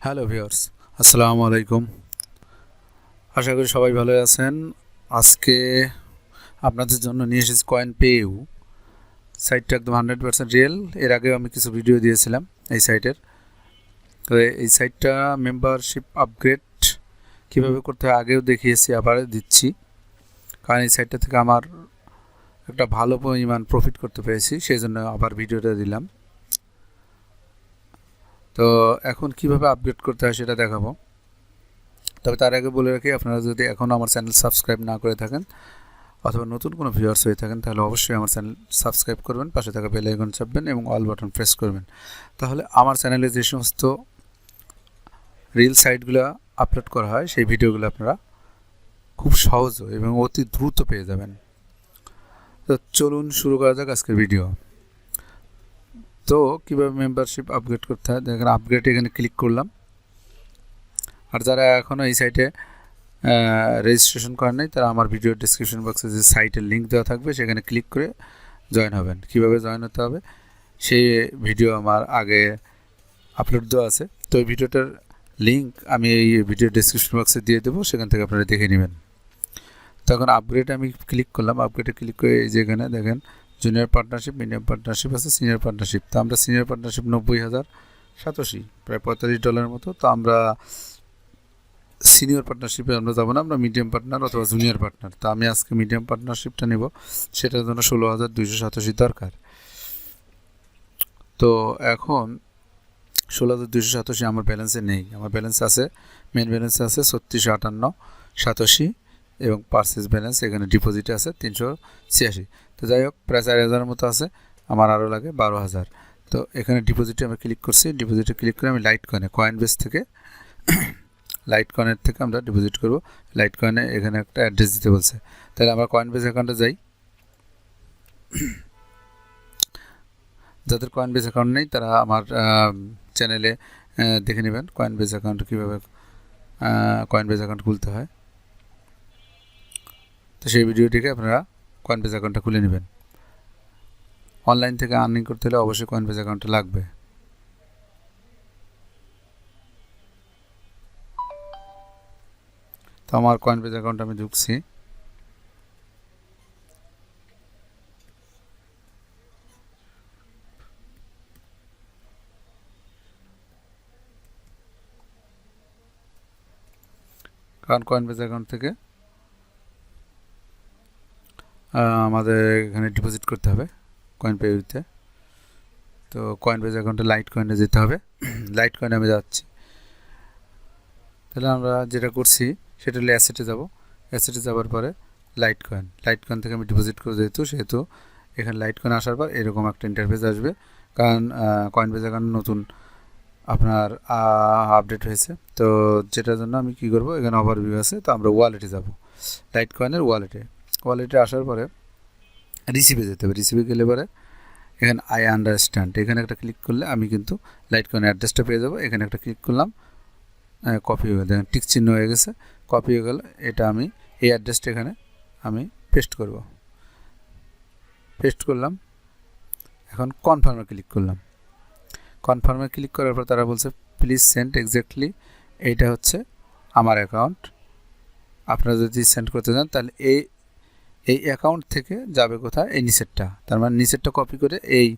Hello viewers, আসসালামু আলাইকুম। আশা করি সবাই ভালো আছেন। আজকে আপনাদের জন্য নিয়ে এসেছি কয়েনপেইউ। সাইটটা একদম 100% রিয়েল। এর আগেও আমি কিছু ভিডিও দিয়েছিলাম এই সাইটের। তো এই সাইটটা মেম্বারশিপ আপগ্রেড কীভাবে করতে হয় আগেও দেখিয়েছি, আবার দিচ্ছি, কারণ এই সাইটটা থেকে আমার একটা ভালো পরিমাণ প্রফিট করতে পেরেছি, সেই জন্য আবার ভিডিওটা দিলাম। তো এখন কিভাবে আপগ্রেড করতে হয় সেটা দেখাবো। তবে তার আগে বলে রাখি, আপনারা যদি এখনও আমার চ্যানেল সাবস্ক্রাইব না করে থাকেন অথবা নতুন কোনো ভিউয়ার্স হয়ে থাকেন, তাহলে অবশ্যই আমার চ্যানেল সাবস্ক্রাইব করবেন, পাশে থাকা বেল আইকন চাপবেন এবং অল বাটন প্রেস করবেন। তাহলে আমার চ্যানেলে যে সমস্ত রিল সাইটগুলো আপলোড করা হয় সেই ভিডিওগুলো আপনারা খুব সহজ এবং অতি দ্রুত পেয়ে যাবেন। তো চলুন শুরু করা যাক আজকের ভিডিও। তো কীভাবে মেম্বারশিপ আপগ্রেড করতে হয়, দেখেন আপগ্রেড এখানে ক্লিক করলাম। আর যারা এখনও এই সাইটে রেজিস্ট্রেশন করেন নাই, তারা আমার ভিডিও ডিসক্রিপশন বক্সে যে সাইটের লিঙ্ক দেওয়া থাকবে সেখানে ক্লিক করে জয়েন হবেন। কীভাবে জয়েন হতে হবে সেই ভিডিও আমার আগে আপলোড দেওয়া আছে। তো এই ভিডিওটার লিঙ্ক আমি এই ভিডিও ডিসক্রিপশন বক্সে দিয়ে দেবো, সেখান থেকে আপনারা দেখে নেবেন। তখন আপগ্রেডে আমি ক্লিক করলাম। আপগ্রেডে ক্লিক করে এই যে এখানে দেখেন জুনিয়র পার্টনারশিপ, মিডিয়াম পার্টনারশিপ আছে, সিনিয়র পার্টনারশিপ। তো আমরা সিনিয়র পার্টনারশিপ 90,087, প্রায় $45 মতো। তো আমরা সিনিয়র পার্টনারশিপে আমরা যাবো না, আমরা মিডিয়াম পার্টনার অথবা জুনিয়র পার্টনার। তো আমি আজকে মিডিয়াম পার্টনারশিপটা নেব, সেটার জন্য 16,287 দরকার। তো এখন 16,287 আমার ব্যালেন্সে নেই। আমার ব্যালেন্স আছে, মেন ব্যালেন্সে আছে 3658.87 এবং পার্সেস ব্যালেন্স এখানে ডিপোজিটে আছে 386। তো যাই হোক, প্রায় 4,000 মতো আছে, আমার আরও লাগে 12,000। তো এখানে ডিপোজিটে আমি ক্লিক করছি। ডিপোজিটে ক্লিক করে আমি লাইট কয়েনের থেকে আমরা ডিপোজিট করব। লাইট কয়েনে এখানে একটা অ্যাড্রেস দিতে বলছে, তাহলে আমরা কয়েনবেস অ্যাকাউন্টে যাই। যাদের কয়েনবেস অ্যাকাউন্ট নেই তারা আমার চ্যানেলে দেখে নেবেন কয়েনবেস অ্যাকাউন্ট কীভাবে কয়েনবেস অ্যাকাউন্ট খুলতে হয়। তো সেই ভিডিওটিকে আপনারা কয়েনবেস অ্যাকাউন্টটা খুলে নেবেন। অনলাইন থেকে আর্নিং করতে হলে অবশ্যই কয়েনবেস অ্যাকাউন্টটা লাগবে। তো আমার কয়েনবেস অ্যাকাউন্ট আমি ঢুকছি। কারণ কয়েনবেস অ্যাকাউন্ট থেকে আমাদের এখানে ডিপোজিট করতে হবে কয়েনপেতে। তো কয়েনবেস অ্যাকাউন্টে লাইট কয়েনে যেতে হবে। লাইট কয়েনে আমি যাচ্ছি। তাহলে আমরা যেটা করছি সেটা হলে অ্যাসেটে যাব। অ্যাসেটে যাওয়ার পরে লাইট কয়েন থেকে আমি ডিপোজিট করে সেহেতু এখানে লাইট কয়েন আসার পর এরকম একটা ইন্টারফেস আসবে, কারণ কয়েনবেস অ্যাকাউন্ট নতুন আপনার আপডেট হয়েছে। তো যেটার জন্য আমি কী করব, এখানে ওভারভিউ আছে। তো আমরা ওয়ালেটে যাব, লাইট কয়েনের ওয়ালেটে আসার পরে রিসিভে যেতে হবে। রিসিভে গেলে পরে এখানে আই আন্ডারস্ট্যান্ড এখানে একটা ক্লিক করলে আমি কিন্তু লাইট কয়েনের অ্যাড্রেসটা পেয়ে যাবো। এখানে একটা ক্লিক করলাম, কপি হয়ে গেল, দেখেন টিক চিহ্ন হয়ে গেছে, কপি হয়ে গেল। এটা আমি এই অ্যাড্রেসটা এখানে আমি পেস্ট করলাম। এখন কনফার্মে ক্লিক করলাম। কনফার্মে ক্লিক করার পর তারা বলছে প্লিজ সেন্ড এক্স্যাক্টলি, এইটা হচ্ছে আমার অ্যাকাউন্ট। আপনারা যদি সেন্ড করতে চান তাহলে এই অ্যাকাউন্ট থেকে যাবে কোথায়, এই নিচেরটা, তার মানে নিচেরটা কপি করে এই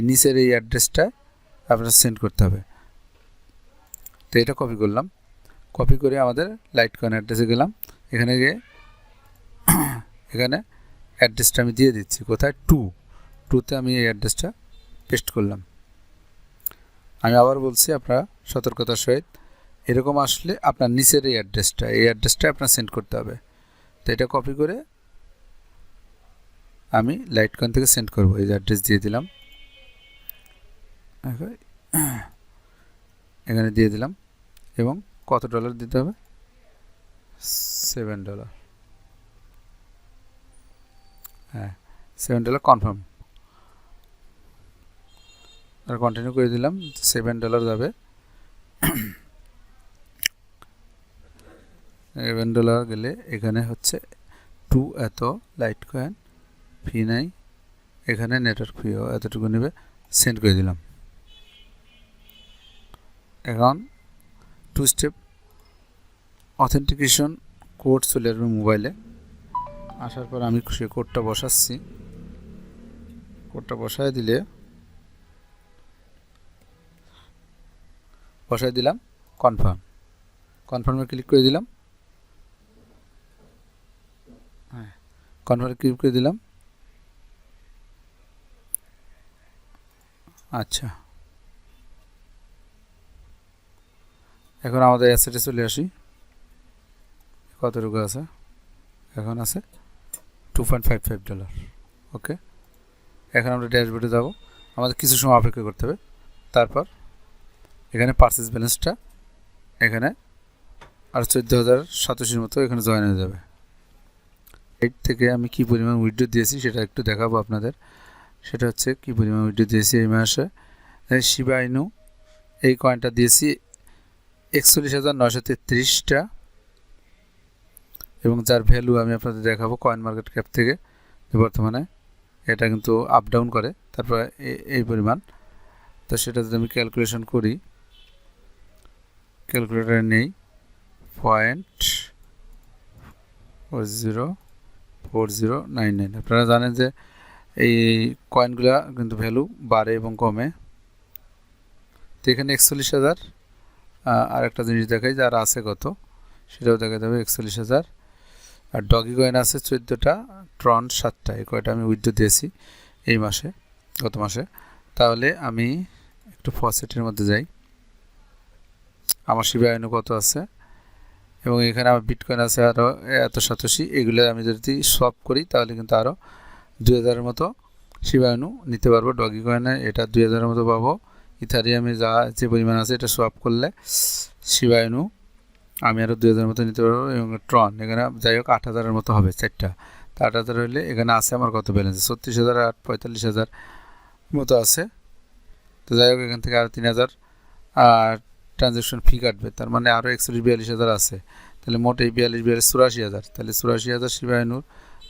নিচের এই অ্যাড্রেসটায় আপনারা সেন্ড করতে হবে। তো এটা কপি করলাম। কপি করে আমাদের লাইট কয়েন অ্যাড্রেসে গেলাম। এখানে গিয়ে এখানে অ্যাড্রেসটা আমি দিয়ে দিচ্ছি, কোথায়, টুতে আমি এই অ্যাড্রেসটা পেস্ট করলাম। আমি আবার বলছি, আপনারা সতর্কতার সহিত এরকম আসলে আপনার নিচের এই অ্যাড্রেসটা আপনার সেন্ড করতে হবে। তো এটা কপি করে আমি লাইট কয়েন থেকে সেন্ড করব। এই অ্যাড্রেস দিয়ে দিলাম, এখানে দিয়ে দিলাম। এবং কত ডলার দিতে হবে, $7। হ্যাঁ, $7 কনফার্ম। আর কন্টিনিউ করে দিলাম, $7 যাবে। $7 গেলে এখানে হচ্ছে এত লাইট কয়েন ফি নাই, এখানে নেটওয়ার্ক ফিও এতটুকু নেবে, সেন্ড করে দিলাম। এখন টু স্টেপ অথেন্টিকেশন কোড চলে আসবে মোবাইলে। আসার পর আমি সেই কোডটা বসাচ্ছি। কোডটা বসায় দিলাম কনফার্মে ক্লিক করে দিলাম। হ্যাঁ, কনফার্মে ক্লিক করে দিলাম। আচ্ছা, এখন আমাদের অ্যাসেটে চলে আসি। কতটুকু আছে? এখন আছে $2.55। ওকে, এখন আমরা ড্যাশবোর্ডে যাব। আমাদের কিছু সময় অপেক্ষা করতে হবে। তারপর এখানে পারচেজ ব্যালেন্সটা এখানে আর 14,087 মতো এখানে জয়েন হয়ে যাবে। এর থেকে আমি কি পরিমাণ উইথড্র দিয়েছি সেটা একটু দেখাবো আপনাদের। সেটা হচ্ছে কি পরিমাণ উইথড্র দিয়েছি এই মাসে। শিবা ইনু এই কয়েনটা দিয়েছি 41,933টা, এবং যার ভ্যালু আমি আপনাদের দেখাবো কয়েন মার্কেট ক্যাপ থেকে। বর্তমানে এটা কিন্তু আপ ডাউন করে, তারপর এই পরিমাণ। তো সেটা যদি আমি ক্যালকুলেশন করি, ক্যালকুলেটারে নেই 0.4099। আপনারা জানেন যে এই কয়েনগুলা কিন্তু ভ্যালু বাড়ে এবং কমে। তো এখানে 41,000। আর একটা জিনিস দেখাই যার আছে কত, সেটাও দেখা যাবে 41,000। আর ডগি কয়েন আছে 14টা, ট্রন 7টা। এই কয়টা আমি উইথড্র দিয়েছি এই মাসে, গত মাসে। তাহলে আমি একটু ফসেটের মধ্যে যাই, আমার শিবা ইনু কত আছে, এবং এখানে আমার বিটকয়েন আছে আরও 87। এগুলো আমি যদি সোয়াপ করি তাহলে কিন্তু আরও 2,000-এর মতো শিবা ইনু নিতে পারবো। ডগি কয়েনে এটা 2,000-এর মতো পাবো। ইথারিয়ামে যে পরিমাণ আছে এটা সোয়াপ করলে শিবা ইনু আমি আরও 2,000-এর মতো নিতে পারবো। এবং ট্রন এখানে যাই হোক 8,000-এর মতো হবে, 4টা। তো 8,000 হলে এখানে আছে আমার কত ব্যালেন্স? 36,000 আর 45,000 মতো আছে। তো যাই হোক এখান থেকে আরও 3,000 আর ট্রানজ্যাকশন ফি কাটবে, তার মানে আরও 41-42,000 আছে। তাহলে মোট এই 84,000। তাহলে 84,000 শিবা ইনুর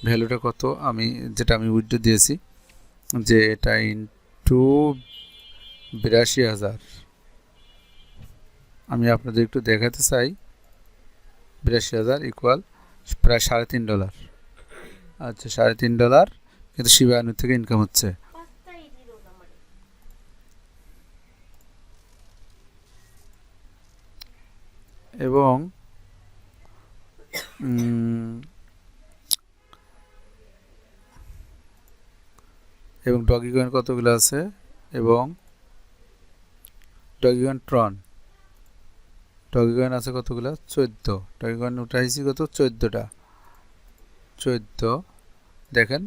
ভ্যালুটা কত? যেটা আমি উইথড্র দিয়েছি, যে এটা ইন্টু 82,000 আমি আপনাদের একটু দেখাতে চাই। 82,000 ইকুয়াল প্রায় $3.5। আচ্ছা, $3.5 কিন্তু শিবা ইনু থেকে ইনকাম হচ্ছে। এবং ডগি কয়েন কতগুলো আছে, এবং ডগি কয়েন ট্রন ডগি কয়েন আছে কতগুলো? 14। ডগি কয়েন উঠাইছি কত? 14টা। 14 দেখেন,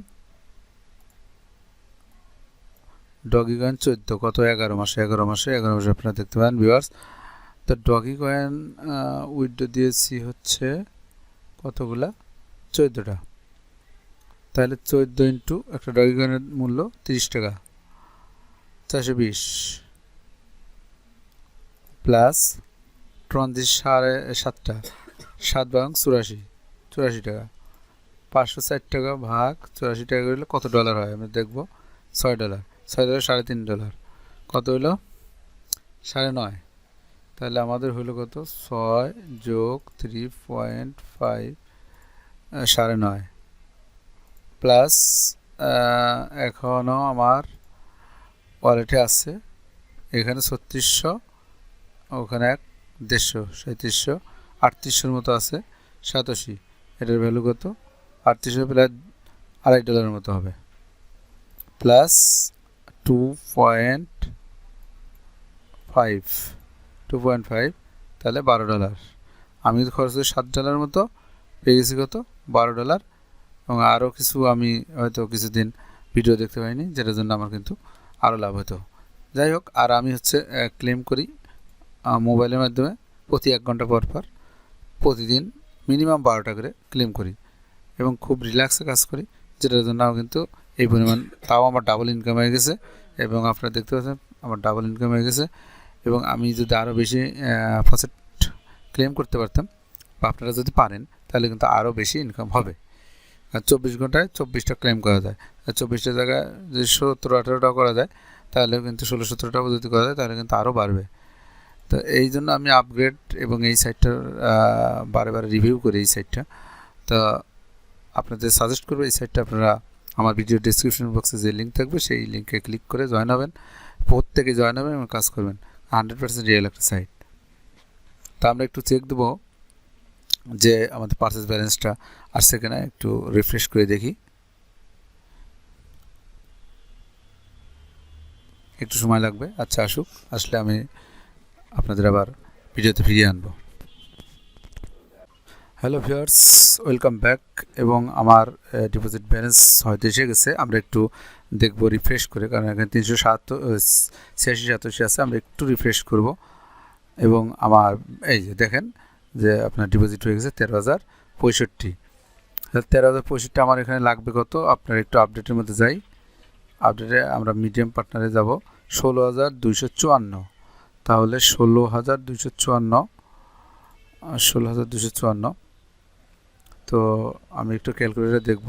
ডগি কয়েন 14 কত? 11 মাসে আপনারা দেখতে পারেন ভিউয়ার্স। তো ডগি কয়েন উইথড্র দিয়েছি হচ্ছে কতগুলা? 14টা। তাহলে 14 ইন্টু একটা ডগি কয়েনের মূল্য 30 টাকা, 420, প্লাস ট্রন দিয়েছি 7.5টা, 7 ভাগ 84 টাকা, 560 টাকা ভাগ 84 টাকা করলে কত ডলার হয় আমরা দেখব। $6, $3.5। কত হইল? 9.5। তাহলে আমাদের হইল কত? 6 যোগ 3.5 9.5 প্লাস এখনও আমার ওয়ালেটে আছে এখানে 3600, ওখানে 150, 3700, 3800-এর মতো আছে। 87, এটার ভ্যালু কত? 3800 প্রায় $2.5 মতো হবে, প্লাস 2.5, তাহলে $12। আমি খরচ করি $7 মতো, পেয়ে গেছি কত? $12। এবং আরও কিছু আমি হয়তো কিছুদিন ভিডিও দেখতে পাইনি, যেটার জন্য আমার কিন্তু আরও লাভ হতো। যাই হোক, আর আমি ক্লেম করি মোবাইলের মাধ্যমে প্রতি 1 ঘন্টা পর প্রতিদিন মিনিমাম 12টা করে ক্লেম করি, এবং খুব রিল্যাক্সে কাজ করি, যেটার জন্য আমার কিন্তু এই পরিমাণ, তাও আমার ডাবল ইনকাম হয়ে গেছে। এবং আপনারা দেখতে পাচ্ছেন আমার ডাবল ইনকাম হয়ে গেছে। এবং আমি যদি আরও বেশি ফসেট ক্লেম করতে পারতাম, বা আপনারা যদি পারেন, তাহলে কিন্তু আরও বেশি ইনকাম হবে। 24 ঘন্টায় 24টা ক্লেম করা যায়। 24টা জায়গায় যদি 17-18টা করা যায়, তাহলে কিন্তু 16-17টা যদি করা যায়, তাহলে কিন্তু আরও বাড়বে। তো এই জন্য আমি আপগ্রেড এবং এই সাইটটার বারে বারে রিভিউ করি এই সাইটটা। তো আপনাদের সাজেস্ট করবো এই সাইটটা আপনারা আমার ভিডিও ডিসক্রিপশন বক্সে যে লিঙ্ক থাকবে সেই লিঙ্কে ক্লিক করে জয়েন হবেন, প্রত্যেকে জয়েন হবেন এবং কাজ করবেন। 100% রিয়েল একটা সাইট। তা আমরা একটু চেক দেবো যে আমাদের পারচেজ ব্যালেন্সটা আসছে কিনা, একটু রিফ্রেশ করে দেখি। একটু সময় লাগবে, আচ্ছা আসুক, আসলে আমি আপনাদের আবার ভিডিওতে ফিরিয়ে আনবো। Hello viewers, welcome back. এবং আমার ডিপোজিট ব্যালেন্স হয়তো এসে গেছে, আমরা একটু দেখবো রিফ্রেশ করে, কারণ এখানে 386 আছে। আমরা একটু রিফ্রেশ করব এবং আমার এই যে দেখেন যে আপনার ডিপোজিট হয়ে গেছে 13,065। 13,065 আমার এখানে লাগবে কত, আপনার একটু আপডেটের মধ্যে যাই। আপডেটে আমরা মিডিয়াম পার্টনারে যাব 16,254। তাহলে 16,254 তো আমি একটু ক্যালকুলেটরে দেখব।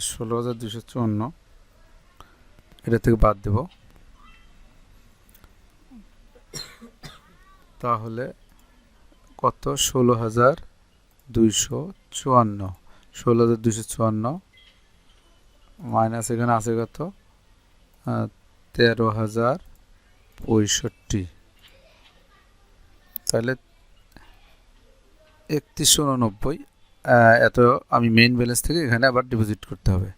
16,254 এটা থেকে বাদ দেব, তাহলে কত, 16,254। 16,254 মাইনাস এখানে আছে কত, 13,065। তাহলে 3189। এত আমি মেইন ব্যালেন্স থেকে এখানে আবার ডিপোজিট করতে হবে।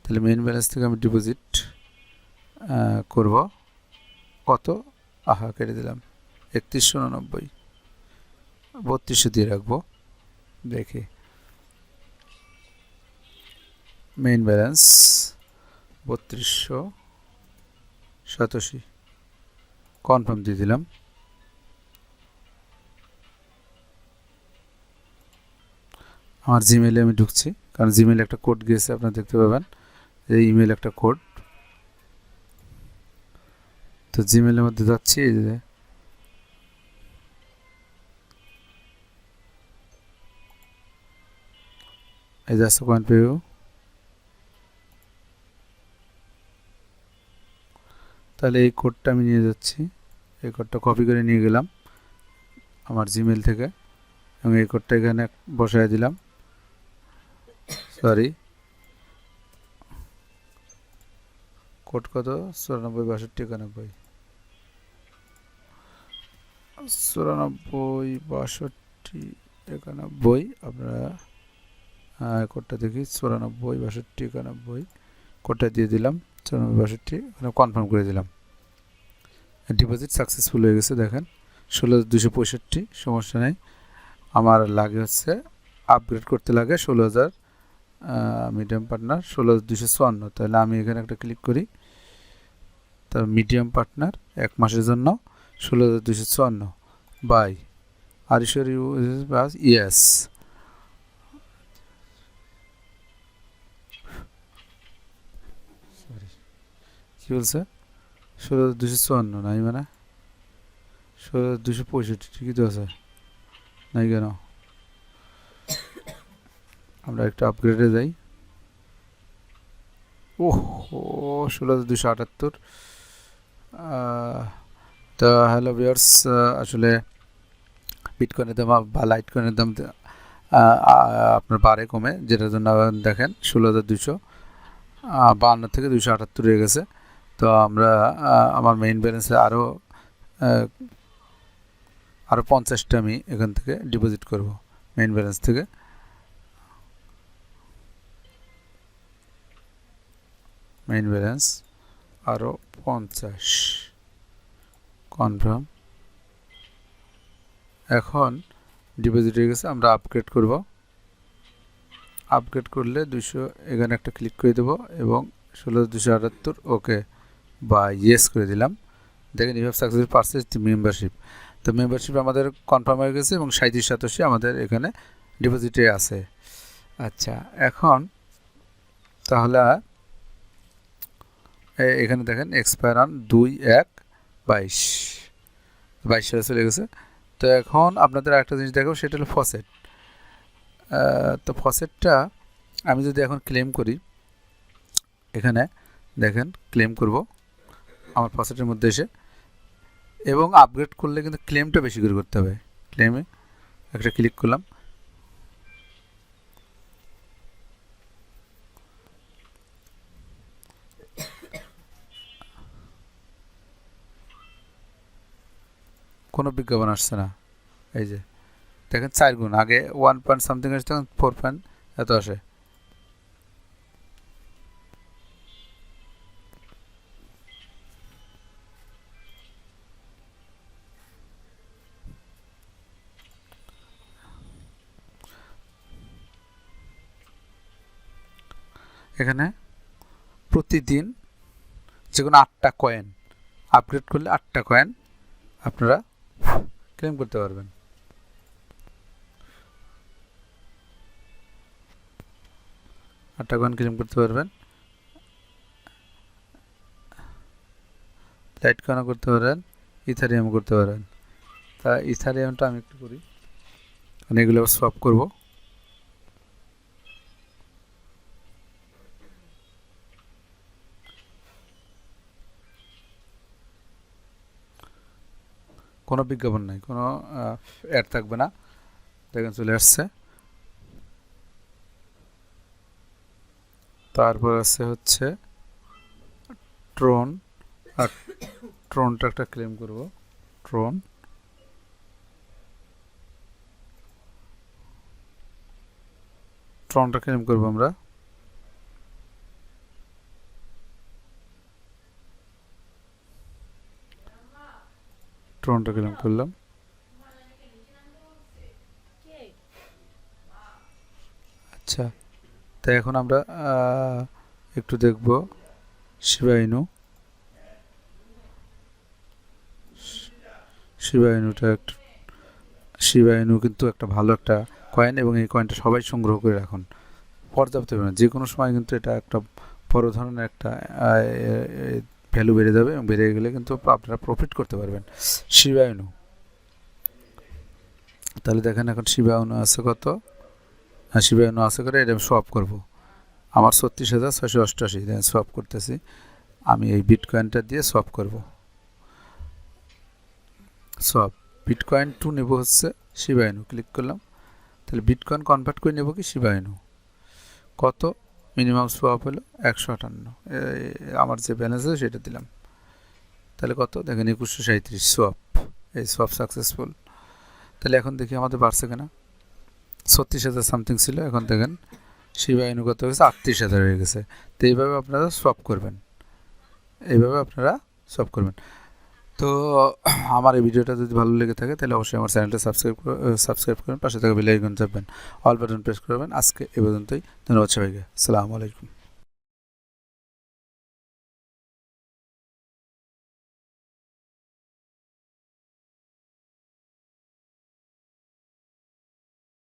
তাহলে মেইন ব্যালেন্স থেকে আমি ডিপোজিট করব কত, কেটে দিলাম 3189, 3200 দিয়ে রাখবো। দেখি মেইন ব্যালেন্স 3287, কনফার্ম দিয়ে দিলাম। আমার জিমেইলে আমি ঢুকছি, কারণ জিমেইলে একটা কোড গিয়েছে, আপনারা দেখতে পাবেন এই ইমেল একটা কোড। তো জিমেইলের মধ্যে যাচ্ছি, এই যে এই যাচ্ছে Coinpayu। তাহলে এই কোডটা আমি নিয়ে যাচ্ছি, এই কোডটা কপি করে নিয়ে গেলাম আমার জিমেইল থেকে এবং এই কোডটা এখানে বসায় দিলাম। সরি, কোড কত, 94 62 91। আপনারা কোডটা দেখি, 94 62 91, কোডটা দিয়ে দিলাম 94 62, কনফার্ম করে দিলাম। ডিপোজিট সাকসেসফুল হয়ে গেছে, দেখেন 16,265। সমস্যা নেই, আমার লাগে হচ্ছে আপগ্রেড করতে লাগে 16,000 মিডিয়াম পার্টনার 16,254। তাহলে আমি এখানে একটা ক্লিক করি, তা মিডিয়াম পার্টনার 1 মাসের জন্য 16,254 বাই আর ইয়েস। কি বলছে, 16,254 নাই, মানে 16,265 ঠিকই তো আছে, নাই কেন? আমরা একটু আপগ্রেডে যাই। ওহো, 16,278। তো হ্যালো ভিউয়ার্স, আসলে বিটকয়েনের দাম বা লাইটকয়েনের দাম আপনার বাড়ে কমে, যেটার জন্য দেখেন 16,252 থেকে 278 হয়ে গেছে। তো আমরা আমার মেইন ব্যালেন্সে আরও 50টা আমি এখান থেকে ডিপোজিট করব মেইন ব্যালেন্স থেকে। মেইন ব্যালেন্স আরও 50, কনফার্ম। এখন ডিপোজিট হয়ে গেছে, আমরা আপগ্রেড করব। আপগ্রেড করলে 200 এখানে একটা ক্লিক করে দেবো এবং 16,278 ওকে বা ইয়েস করে দিলাম। দেখেন you have successfully purchase the membership. তো মেম্বারশিপ আমাদের কনফার্ম হয়ে গেছে এবং 3787 আমাদের এখানে ডিপোজিটে আছে। আচ্ছা, এখন তাহলে এখানে দেখেন এক্সপায়ার অন 2/1/22 সালে চলে গেছে। তো এখন আপনাদের একটা জিনিস দেখাবো, সেটা হলো ফসেট। তো ফসেটটা আমি যদি এখন ক্লেম করি, এখানে দেখেন ক্লেম করব আমার ফসেটের মধ্যে এসে এবং আপগ্রেড করলে কিন্তু ক্লেমটা বেশি করে করতে হবে। ক্লেমে একটা ক্লিক করলাম, কোনো বিজ্ঞাপন আসছে না। এই যে দেখেন 4 গুণ, আগে 1 পয়েন্ট সামথিং আসছে, তখন 4 পয়েন্ট এত আসে। এখানে প্রতিদিন যে কোনো 8টা কয়েন আপগ্রেড করলে 8টা কয়েন আপনারা ক্লেম করতে পারবেন। 8টা কয়েন ক্লেম করতে পারবেন। লাইট কয়েনও করতে পারেন, ইথারিয়ামও করতে পারেন। তা ইথারিয়ামটা আমি একটু করি, মানে এগুলো সোয়াপ করব। কোনো বিজ্ঞাপন নাই, কোনো অ্যাড থাকবে না। দেখেন চলে আসছে। তারপর আছে হচ্ছে ট্রন, আর ট্রনটা একটা ক্লেম করব। ট্রনটা ক্লেম করব আমরা। ট্রনটা ক্লেম করলাম। আচ্ছা, তাই এখন আমরা একটু দেখব শিবা ইনু কিন্তু একটা ভালো একটা কয়েন, এবং এই কয়েনটা সবাই সংগ্রহ করে রাখুন, পর্যাপ্ত পরিমাণে। যে কোনো সময় কিন্তু এটা একটা বড় ধরনের একটা ভ্যালু বেড়ে যাবে, এবং বেড়ে গেলে কিন্তু আপনারা প্রফিট করতে পারবেন। শিবা ইনু, তাহলে দেখেন এখন শিবা ইনু আছে কত? শিবা ইনু আছে করে এটা সোয়াপ করব। আমার 36,688 সোয়াপ করতেছি। আমি এই বিটকয়েনটা দিয়ে সোয়াপ করব। সোয়াপ বিটকয়েন 2 নেব হচ্ছে শিবা ইনু, ক্লিক করলাম। তাহলে বিটকয়েন কনভার্ট করে নেব কি শিবা ইনু। কত মিনিমাম সোয়াপ হলো 158, আমার যে ব্যালেন্স আছে সেটা দিলাম। তাহলে কত দেখেন 2137 সোয়াপ। এই সোয়াপ সাকসেসফুল। তাহলে এখন দেখি আমাদের বাড়ছে কিনা। 36,000 সামথিং ছিল, এখন দেখেন শিবা ইনু কত হয়েছে, 38,000 হয়ে গেছে। তো এইভাবে আপনারা সোয়াপ করবেন, তো আমার এই ভিডিওটা যদি ভালো লেগে থাকে তাহলে অবশ্যই আমার চ্যানেলটা সাবস্ক্রাইব করবেন, পাশে থাকা বেল আইকন চাপবেন, অল বাটন প্রেস করবেন। আজকে এ পর্যন্তই, ধন্যবাদ সবাইকে, আসসালামু আলাইকুম।